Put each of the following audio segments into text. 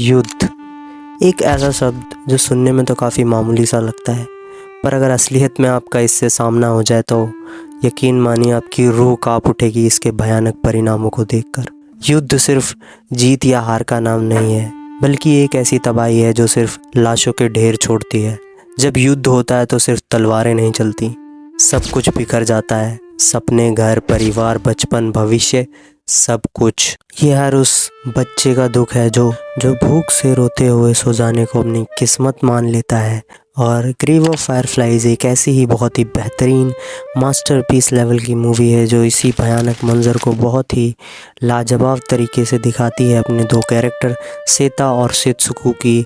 युद्ध एक ऐसा शब्द जो सुनने में तो काफ़ी मामूली सा लगता है, पर अगर असलियत में आपका इससे सामना हो जाए तो यकीन मानिए आपकी रूह कांप उठेगी इसके भयानक परिणामों को देखकर। युद्ध सिर्फ जीत या हार का नाम नहीं है, बल्कि एक ऐसी तबाही है जो सिर्फ लाशों के ढेर छोड़ती है। जब युद्ध होता है तो सिर्फ तलवारें नहीं चलती, सब कुछ बिखर जाता है। सपने, घर, परिवार, बचपन, भविष्य, सब कुछ। ये हर उस बच्चे का दुख है जो भूख से रोते हुए सो जाने को अपनी किस्मत मान लेता है। और ग्रेव ऑफ फायरफ्लाइज एक ऐसी ही बहुत ही बेहतरीन मास्टरपीस लेवल की मूवी है जो इसी भयानक मंज़र को बहुत ही लाजवाब तरीके से दिखाती है अपने दो कैरेक्टर सेता और सेत्सुको की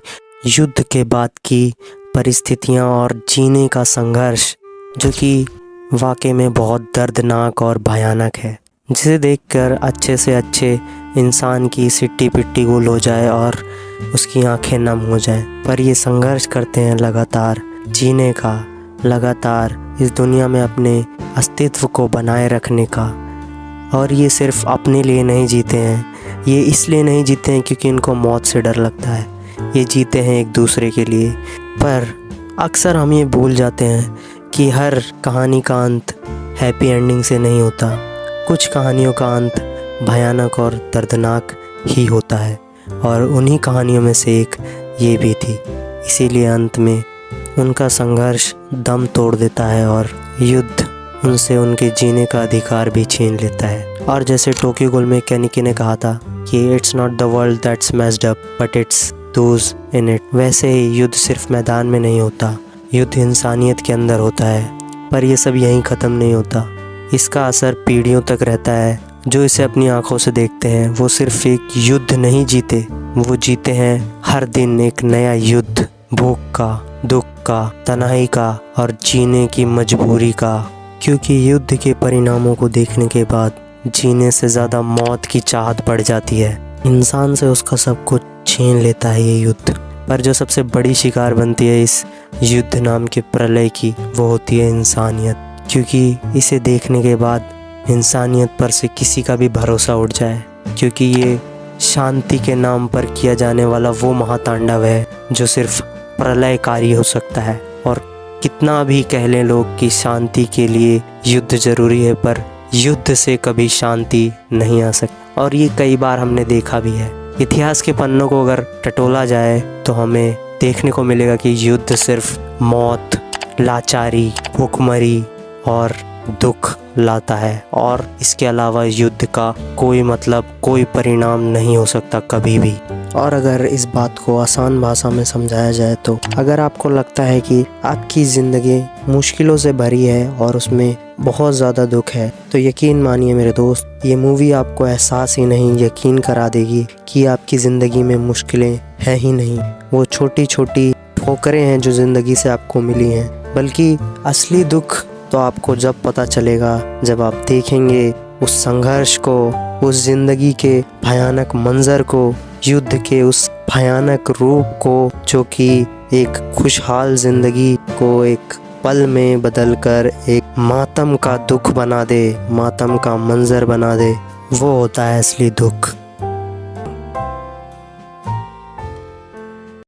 युद्ध के बाद की परिस्थितियाँ और जीने का संघर्ष, जो कि वाकई में बहुत दर्दनाक और भयानक है, जिसे देखकर अच्छे से अच्छे इंसान की सिट्टी पिट्टी गुल हो जाए और उसकी आंखें नम हो जाएं। पर ये संघर्ष करते हैं लगातार जीने का, लगातार इस दुनिया में अपने अस्तित्व को बनाए रखने का। और ये सिर्फ अपने लिए नहीं जीते हैं, ये इसलिए नहीं जीते हैं क्योंकि इनको मौत से डर लगता है, ये जीते हैं एक दूसरे के लिए। पर अक्सर हम ये भूल जाते हैं कि हर कहानी का अंत हैप्पी एंडिंग से नहीं होता। कुछ कहानियों का अंत भयानक और दर्दनाक ही होता है, और उन्हीं कहानियों में से एक ये भी थी। इसीलिए अंत में उनका संघर्ष दम तोड़ देता है और युद्ध उनसे उनके जीने का अधिकार भी छीन लेता है। और जैसे टोक्यो गूल में केनिकी ने कहा था कि it's not the world that's messed up but it's those in it, वैसे ही युद्ध सिर्फ मैदान में नहीं होता, युद्ध इंसानियत के अंदर होता है। पर यह सब यहीं ख़त्म नहीं होता, इसका असर पीढ़ियों तक रहता है। जो इसे अपनी आंखों से देखते हैं वो सिर्फ एक युद्ध नहीं जीते, वो जीते हैं हर दिन एक नया युद्ध, भूख का, दुख का, तन्हाई का और जीने की मजबूरी का। क्योंकि युद्ध के परिणामों को देखने के बाद जीने से ज़्यादा मौत की चाहत बढ़ जाती है। इंसान से उसका सब कुछ छीन लेता है ये युद्ध। पर जो सबसे बड़ी शिकार बनती है इस युद्ध नाम के प्रलय की, वो होती है इंसानियत। क्योंकि इसे देखने के बाद इंसानियत पर से किसी का भी भरोसा उठ जाए, क्योंकि ये शांति के नाम पर किया जाने वाला वो महातांडव है जो सिर्फ प्रलयकारी हो सकता है। और कितना भी कह लें लोग कि शांति के लिए युद्ध ज़रूरी है, पर युद्ध से कभी शांति नहीं आ सकती। और ये कई बार हमने देखा भी है। इतिहास के पन्नों को अगर टटोला जाए तो हमें देखने को मिलेगा कि युद्ध सिर्फ मौत, लाचारी, भूखमरी और दुख लाता है, और इसके अलावा युद्ध का कोई मतलब, कोई परिणाम नहीं हो सकता कभी भी। और अगर इस बात को आसान भाषा में समझाया जाए तो अगर आपको लगता है कि आपकी ज़िंदगी मुश्किलों से भरी है और उसमें बहुत ज़्यादा दुख है, तो यकीन मानिए मेरे दोस्त, ये मूवी आपको एहसास ही नहीं, यकीन करा देगी कि आपकी ज़िंदगी में मुश्किलें हैं ही नहीं। वो छोटी छोटी ठोकरें हैं जो ज़िंदगी से आपको मिली हैं, बल्कि असली दुख तो आपको जब पता चलेगा, जब आप देखेंगे उस संघर्ष को, उस ज़िंदगी के भयानक मंजर को, युद्ध के उस भयानक रूप को, जो कि एक खुशहाल ज़िंदगी को एक पल में बदलकर एक मातम का दुख बना दे, मातम का मंजर बना दे। वो होता है असली दुख।